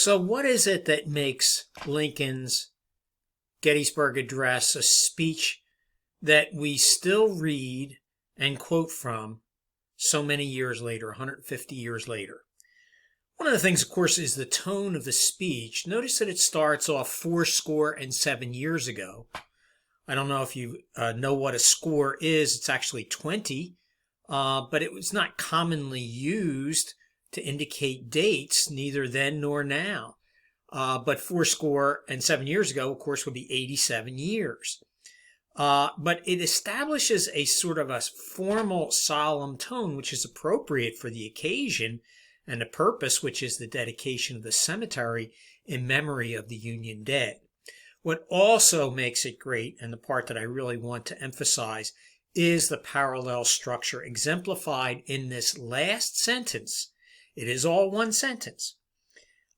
So what is it that makes Lincoln's Gettysburg Address a speech that we still read and quote from so many years later, 150 years later? One of the things, of course, is the tone of the speech. Notice that it starts off 7 years ago. I don't know if you know what a score is. It's actually 20, but it was not commonly used to indicate dates, neither then nor now. But 7 years ago, of course, would be 87 years. But it establishes a sort of a formal, solemn tone, which is appropriate for the occasion and the purpose, which is the dedication of the cemetery in memory of the Union dead. What also makes it great, and the part that I really want to emphasize, is the parallel structure exemplified in this last sentence. It is all one sentence.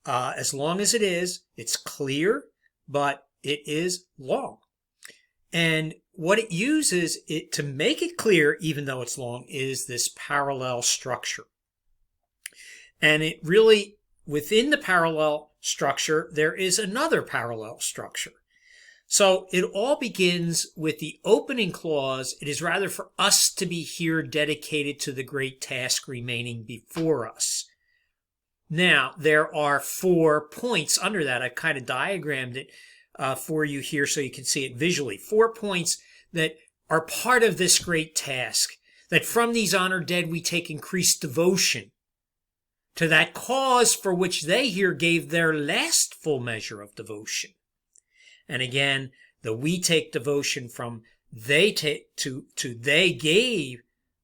As long as it is, it's clear, but it is long. And what it uses to make it clear, even though it's long, is this parallel structure. And it really, within the parallel structure, there is another parallel structure. So it all begins with the opening clause. It is rather for us to be here dedicated to the great task remaining before us. Now, there are 4 points under that. I've kind of diagrammed it for you here so you can see it visually. 4 points that are part of this great task, that from these honored dead we take increased devotion to that cause for which they here gave their last full measure of devotion. And again, the we take devotion from they take to they gave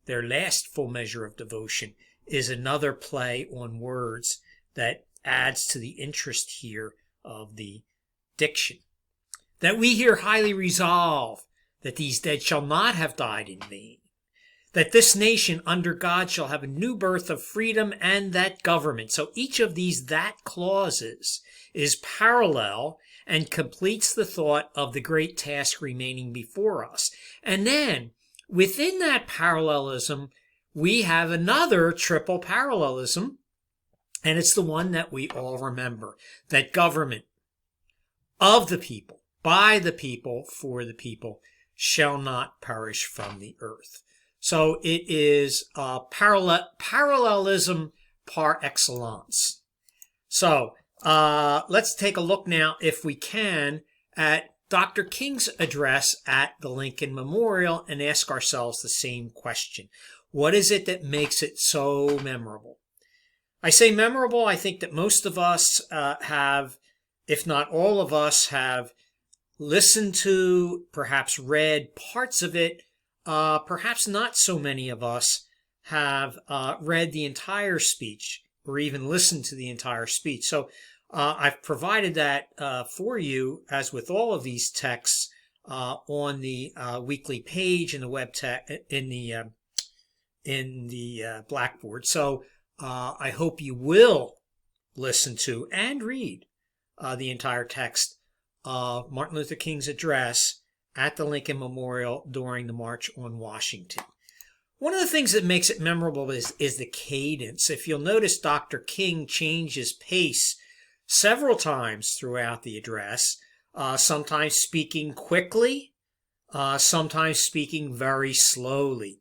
their last full measure of devotion is another play on words that adds to the interest here of the diction. That we here highly resolve that these dead shall not have died in vain, that this nation under God shall have a new birth of freedom and that government. So each of these that clauses is parallel and completes the thought of the great task remaining before us. And then within that parallelism, we have another triple parallelism, and it's the one that we all remember, that government of the people, by the people, for the people, shall not perish from the earth. So it is parallelism par excellence. So let's take a look now, if we can, at Dr. King's address at the Lincoln Memorial and ask ourselves the same question. What is it that makes it so memorable? I say memorable, I think that most of us have, if not all of us, have listened to, perhaps read parts of it. Perhaps not so many of us have read the entire speech or even listened to the entire speech. So I've provided that for you, as with all of these texts, on the weekly page in the web in the Blackboard. So I hope you will listen to and read the entire text of Martin Luther King's address at the Lincoln Memorial during the March on Washington. One of the things that makes it memorable is the cadence. If you'll notice, Dr. King changes pace several times throughout the address, sometimes speaking quickly, sometimes speaking very slowly.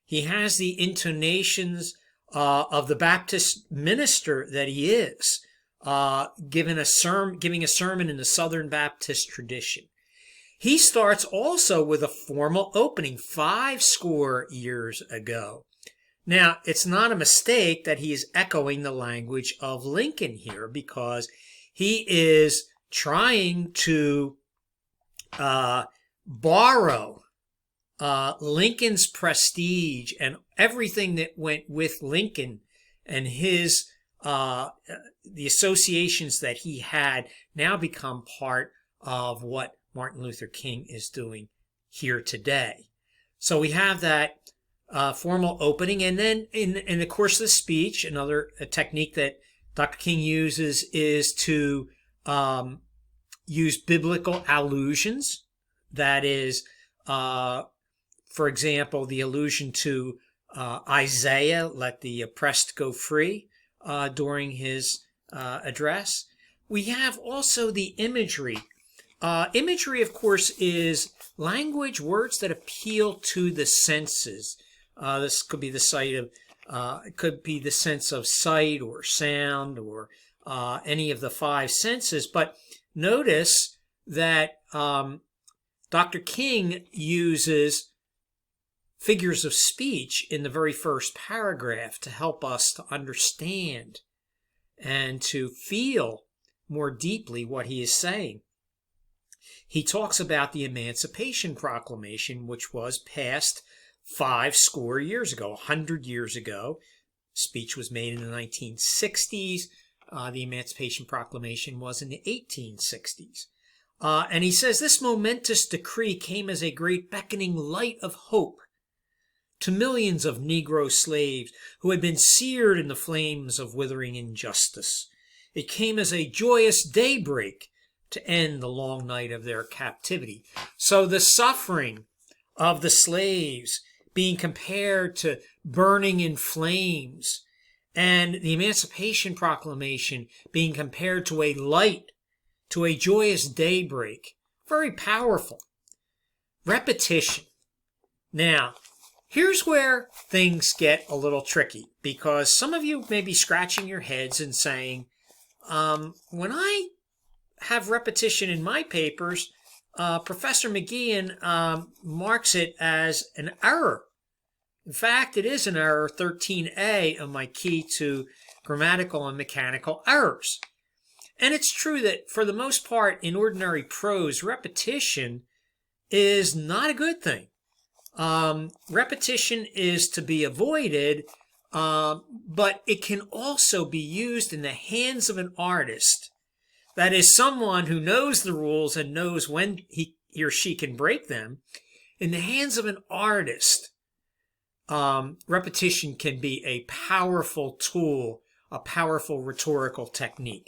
He has the intonations of the Baptist minister that he is, giving a sermon in the Southern Baptist tradition. He starts also with a formal opening 50 years ago. Now, it's not a mistake that he is echoing the language of Lincoln here, because he is trying to borrow Lincoln's prestige and everything that went with Lincoln and his the associations that he had now become part of what Martin Luther King is doing here today. So we have that formal opening, and then in the course of the speech, another technique that Dr. King uses is to use biblical allusions. That is, for example, the allusion to Isaiah, let the oppressed go free, during his address. We have also the imagery. Imagery, of course, is language, words that appeal to the senses. This could be the sight of, it could be the sense of sight or sound or any of the five senses. But notice that Dr. King uses figures of speech in the very first paragraph to help us to understand and to feel more deeply what he is saying. He talks about the Emancipation Proclamation, which was passed 50 years ago, 100 years ago. Speech was made in the 1960s. The Emancipation Proclamation was in the 1860s. And he says, this momentous decree came as a great beckoning light of hope to millions of Negro slaves who had been seared in the flames of withering injustice. It came as a joyous daybreak to end the long night of their captivity. So the suffering of the slaves being compared to burning in flames, and the Emancipation Proclamation being compared to a light, to a joyous daybreak. Very powerful. Repetition. Now, here's where things get a little tricky, because some of you may be scratching your heads and saying, when I have repetition in my papers, Professor McGeehan marks it as an error. In fact, it is an error, 13A of my key to grammatical and mechanical errors. And it's true that for the most part in ordinary prose, repetition is not a good thing. Repetition is to be avoided, but it can also be used in the hands of an artist. That is, someone who knows the rules and knows when he or she can break them. In the hands of an artist, repetition can be a powerful tool, a powerful rhetorical technique.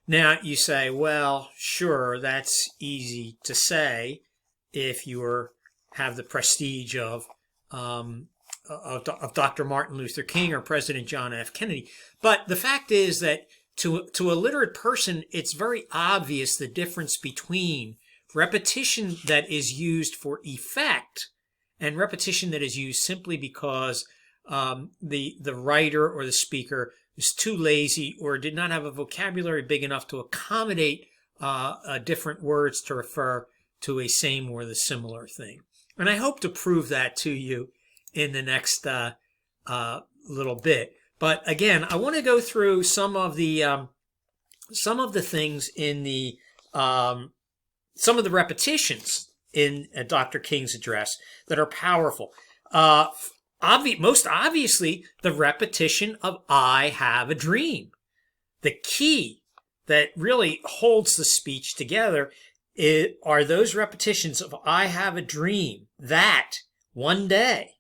Now, you say, well, sure, that's easy to say if you have the prestige of Dr. Martin Luther King or President John F. Kennedy. But the fact is that to a literate person, it's very obvious the difference between repetition that is used for effect and repetition that is used simply because the writer or the speaker is too lazy or did not have a vocabulary big enough to accommodate different words to refer to a same or the similar thing. And I hope to prove that to you in the next little bit. But again, I want to go through some of the things in the some of the repetitions in Dr. King's address that are powerful. Most obviously, the repetition of "I have a dream." The key that really holds the speech together are those repetitions of "I have a dream that one day,"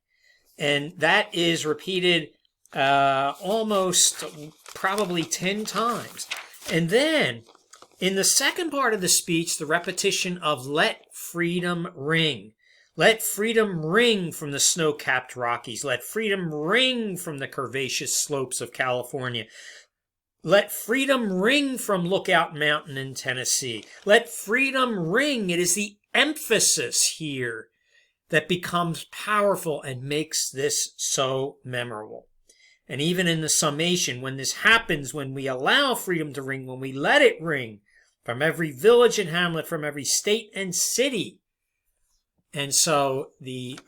and that is repeated almost probably 10 times. And then in the second part of the speech, the repetition of "Let freedom ring." Let freedom ring from the snow-capped Rockies. Let freedom ring from the curvaceous slopes of California. Let freedom ring from Lookout Mountain in Tennessee. Let freedom ring. It is the emphasis here that becomes powerful and makes this so memorable. And even in the summation, when this happens, when we allow freedom to ring, when we let it ring from every village and hamlet, from every state and city. And so the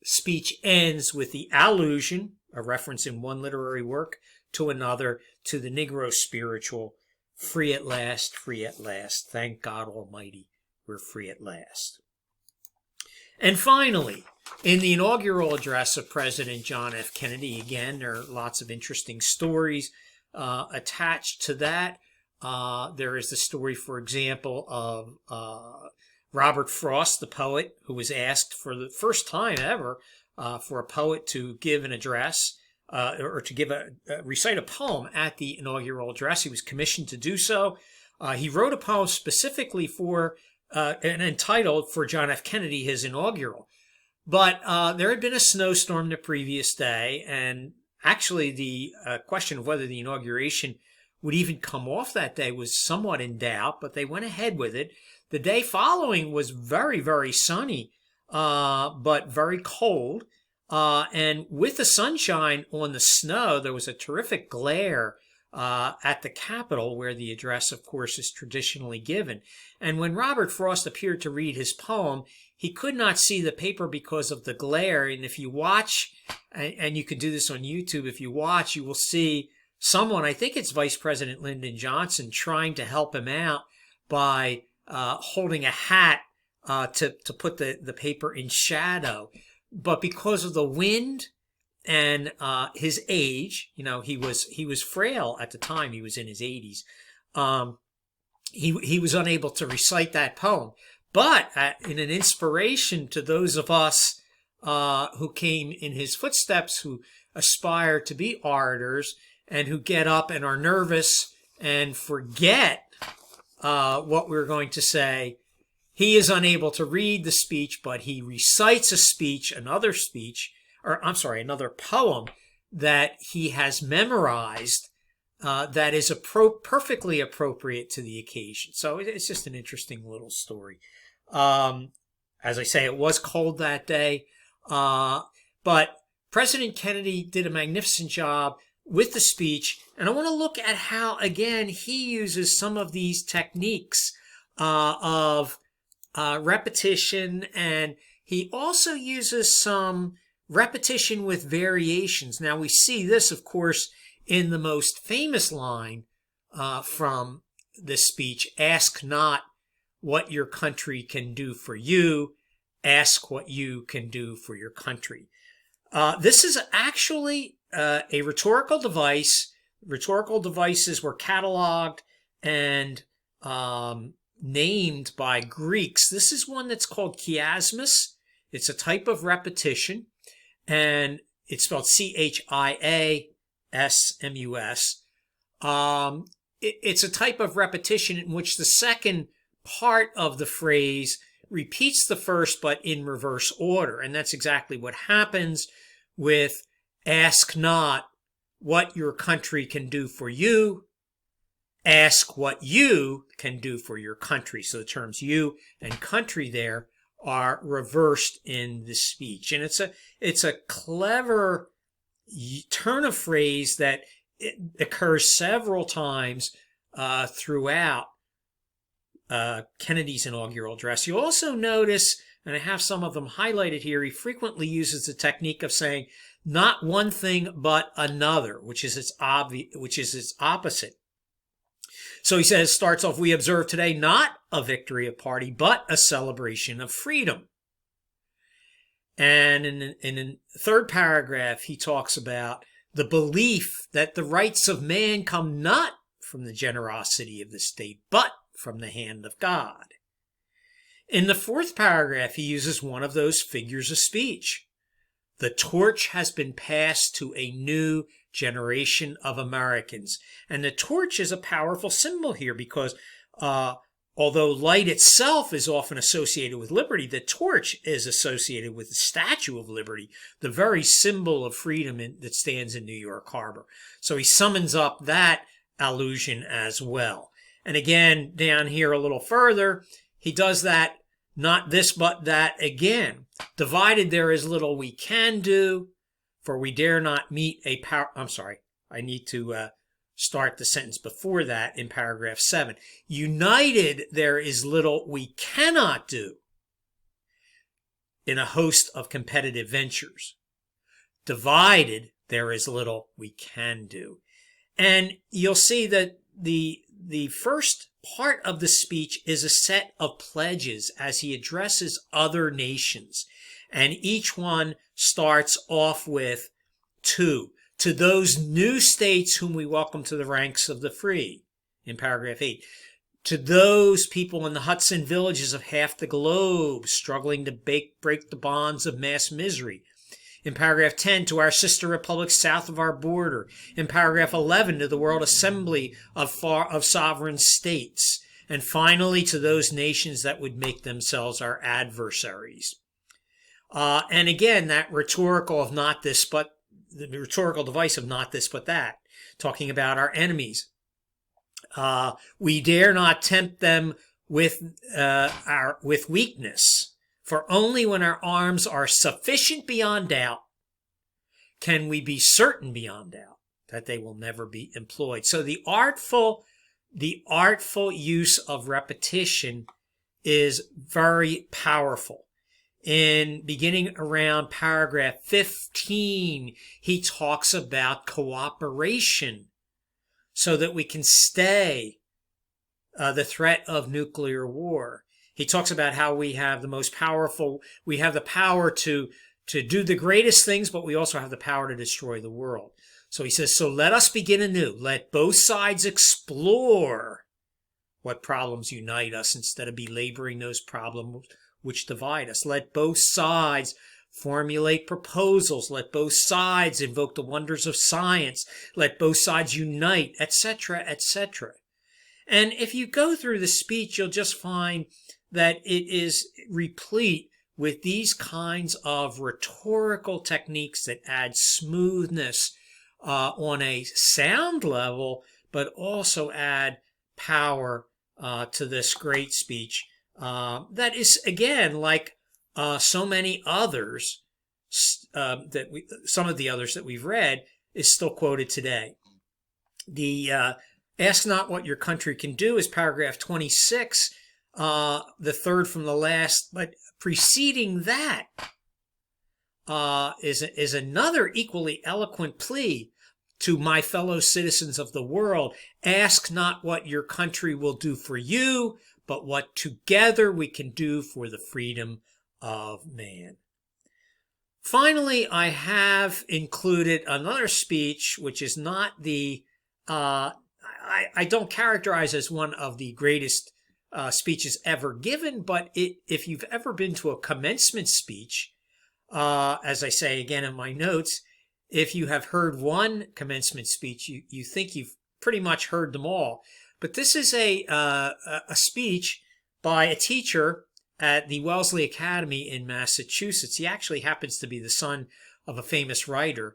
speech ends with the allusion, a reference in one literary work to another, to the Negro spiritual, free at last, free at last. Thank God Almighty, we're free at last. And finally, in the inaugural address of President John F. Kennedy, again, there are lots of interesting stories attached to that. There is the story, for example, of Robert Frost, the poet, who was asked for the first time ever for a poet to give an address or to give recite a poem at the inaugural address. He was commissioned to do so. He wrote a poem specifically for and entitled for John F. Kennedy, his inaugural. But there had been a snowstorm the previous day, and actually, the question of whether the inauguration would even come off that day was somewhat in doubt, but they went ahead with it. The day following was very, very sunny, but very cold. And with the sunshine on the snow, there was a terrific glare at the Capitol, where the address, of course, is traditionally given. And when Robert Frost appeared to read his poem, he could not see the paper because of the glare. And if you watch, and you can do this on YouTube, if you watch, you will see someone, I think it's Vice President Lyndon Johnson, trying to help him out by holding a hat to put the paper in shadow. But because of the wind and his age, he was frail at the time. He was in his 80s. He was unable to recite that poem. But in an inspiration to those of us who came in his footsteps, who aspire to be orators, and who get up and are nervous and forget what we're going to say, he is unable to read the speech, but he recites another poem that he has memorized that is perfectly appropriate to the occasion. So it's just an interesting little story. As I say, it was cold that day, but President Kennedy did a magnificent job with the speech. And I want to look at how, again, he uses some of these techniques of repetition, and he also uses some repetition with variations. Now, we see this, of course, in the most famous line from this speech: ask not what your country can do for you, ask what you can do for your country. This is actually a rhetorical device. Rhetorical devices were cataloged and named by Greeks. This is one that's called chiasmus. It's a type of repetition, and it's spelled chiasmus. It's a type of repetition in which the second part of the phrase repeats the first, but in reverse order. And that's exactly what happens with ask not what your country can do for you, ask what you can do for your country. So the terms you and country there are reversed in the speech. And it's a clever turn of phrase that occurs several times throughout Kennedy's inaugural address. You also notice, and I have some of them highlighted here, he frequently uses the technique of saying not one thing but another, which is its opposite. So he starts off, we observe today not a victory of party, but a celebration of freedom. And in the third paragraph, he talks about the belief that the rights of man come not from the generosity of the state, but from the hand of God. In the fourth paragraph, he uses one of those figures of speech. The torch has been passed to a new generation of Americans. And the torch is a powerful symbol here because although light itself is often associated with liberty, the torch is associated with the Statue of Liberty, the very symbol of freedom that stands in New York Harbor. So he summons up that allusion as well. And again, down here a little further, he does that, not this but that again. Divided there is little we can do, for we dare not meet a power. I'm sorry, I need to start the sentence before that in paragraph 7. United there is little we cannot do in a host of competitive ventures. Divided there is little we can do. And you'll see that the first part of the speech is a set of pledges as he addresses other nations. And each one starts off with to those new states whom we welcome to the ranks of the free, in paragraph 8. To those people in the huts and villages of half the globe struggling to break the bonds of mass misery. In paragraph 10, to our sister republics south of our border. In paragraph 11, to the World Assembly of sovereign states. And finally, to those nations that would make themselves our adversaries. And again, that rhetorical of not this but the rhetorical device of not this but that, talking about our enemies. We dare not tempt them with weakness, for only when our arms are sufficient beyond doubt can we be certain beyond doubt that they will never be employed. So the artful use of repetition is very powerful. In beginning around paragraph 15, he talks about cooperation so that we can stay the threat of nuclear war. He talks about how we have we have the power to do the greatest things, but we also have the power to destroy the world. So he says, so let us begin anew. Let both sides explore what problems unite us instead of belaboring those problems which divide us. Let both sides formulate proposals. Let both sides invoke the wonders of science. Let both sides unite, etc., etc. And if you go through the speech, you'll just find that it is replete with these kinds of rhetorical techniques that add smoothness on a sound level, but also add power to this great speech that is, again, like so many others some of the others that we've read, is still quoted today. The ask not what your country can do is paragraph 26, the third from the last, but preceding that is another equally eloquent plea to my fellow citizens of the world. Ask not what your country will do for you, but what together we can do for the freedom of man. Finally, I have included another speech, which is not the, I don't characterize as one of the greatest speeches ever given, but if you've ever been to a commencement speech, as I say again in my notes, if you have heard one commencement speech, you think you've pretty much heard them all. But this is a speech by a teacher at the Wellesley Academy in Massachusetts. He actually happens to be the son of a famous writer,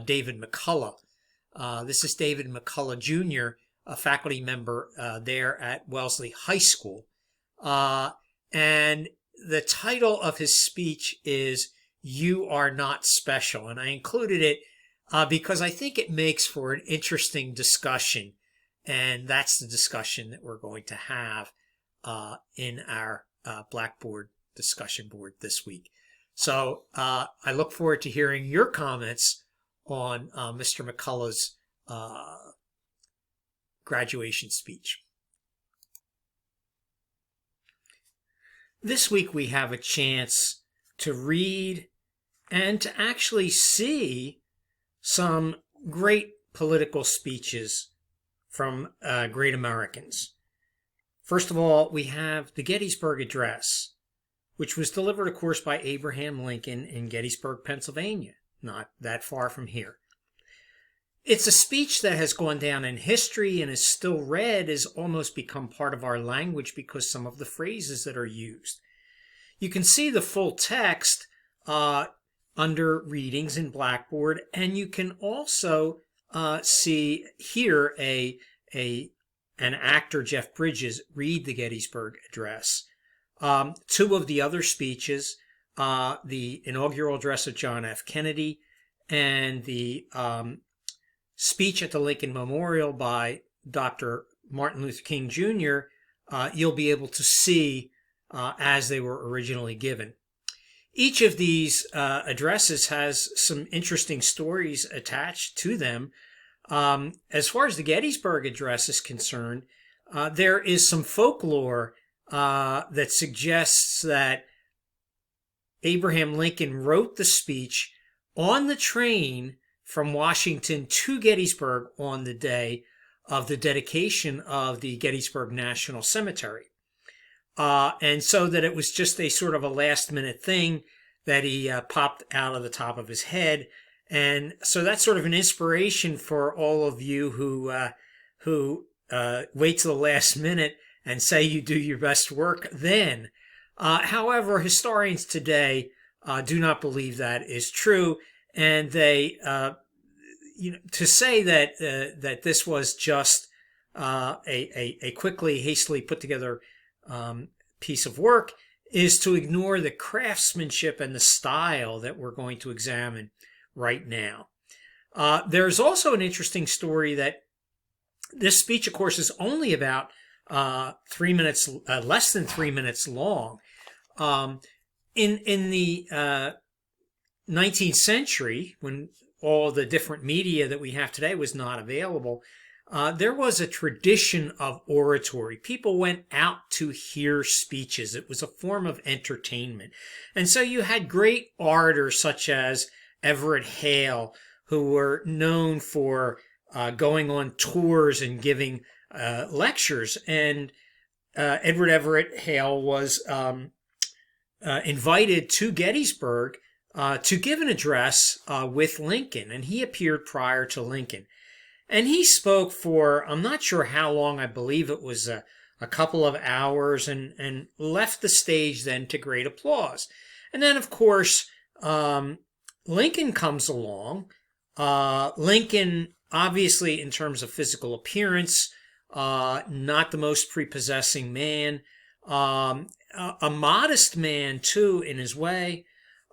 David McCullough. This is David McCullough Jr., a faculty member there at Wellesley High School. And the title of his speech is "You Are Not Special." And I included it because I think it makes for an interesting discussion. And that's the discussion that we're going to have in our Blackboard discussion board this week. So I look forward to hearing your comments on Mr. McCullough's graduation speech. This week we have a chance to read and to actually see some great political speeches from great Americans. First of all, we have the Gettysburg Address, which was delivered, of course, by Abraham Lincoln in Gettysburg, Pennsylvania, not that far from here. It's a speech that has gone down in history and is still read, has almost become part of our language because some of the phrases that are used. You can see the full text under Readings in Blackboard, and you can also hear an actor, Jeff Bridges, read the Gettysburg Address. Two of the other speeches, the inaugural address of John F. Kennedy and the speech at the Lincoln Memorial by Dr. Martin Luther King Jr., you'll be able to see as they were originally given. Each of these addresses has some interesting stories attached to them. As far as the Gettysburg Address is concerned, there is some folklore that suggests that Abraham Lincoln wrote the speech on the train from Washington to Gettysburg on the day of the dedication of the Gettysburg National Cemetery. And so that it was just a sort of a last-minute thing that he popped out of the top of his head. And so that's sort of an inspiration for all of you who wait till the last minute and say you do your best work then. However, historians today do not believe that is true, and they to say that that this was just a quickly, hastily put together piece of work is to ignore the craftsmanship and the style that we're going to examine right now. There's also an interesting story that this speech, of course, is only about 3 minutes, less than 3 minutes long. In the 19th century, when all the different media that we have today was not available, there was a tradition of oratory. People went out to hear speeches. It was a form of entertainment. And so you had great orators such as Everett Hale, who were known for going on tours and giving lectures. And Edward Everett Hale was invited to Gettysburg to give an address with Lincoln, and he appeared prior to Lincoln. And he spoke for, I'm not sure how long, I believe it was a couple of hours, and left the stage then to great applause. And then, of course, Lincoln comes along. Lincoln, obviously, in terms of physical appearance, not the most prepossessing man, a modest man, too, in his way,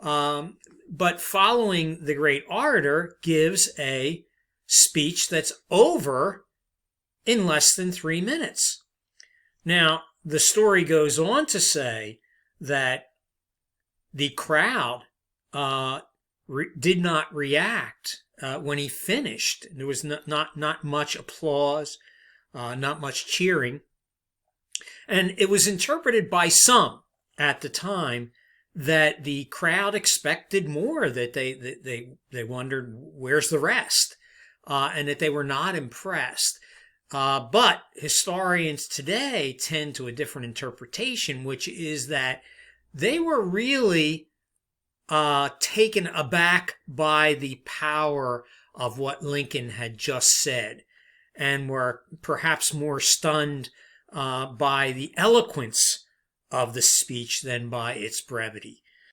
but following the great orator, gives a speech that's over in less than 3 minutes. Now, the story goes on to say that the crowd did not react when he finished. There was not much applause, not much cheering. And it was interpreted by some at the time that the crowd expected more, that they wondered, where's the rest? And that they were not impressed. But historians today tend to a different interpretation, which is that they were really taken aback by the power of what Lincoln had just said, and were perhaps more stunned by the eloquence of the speech than by its brevity.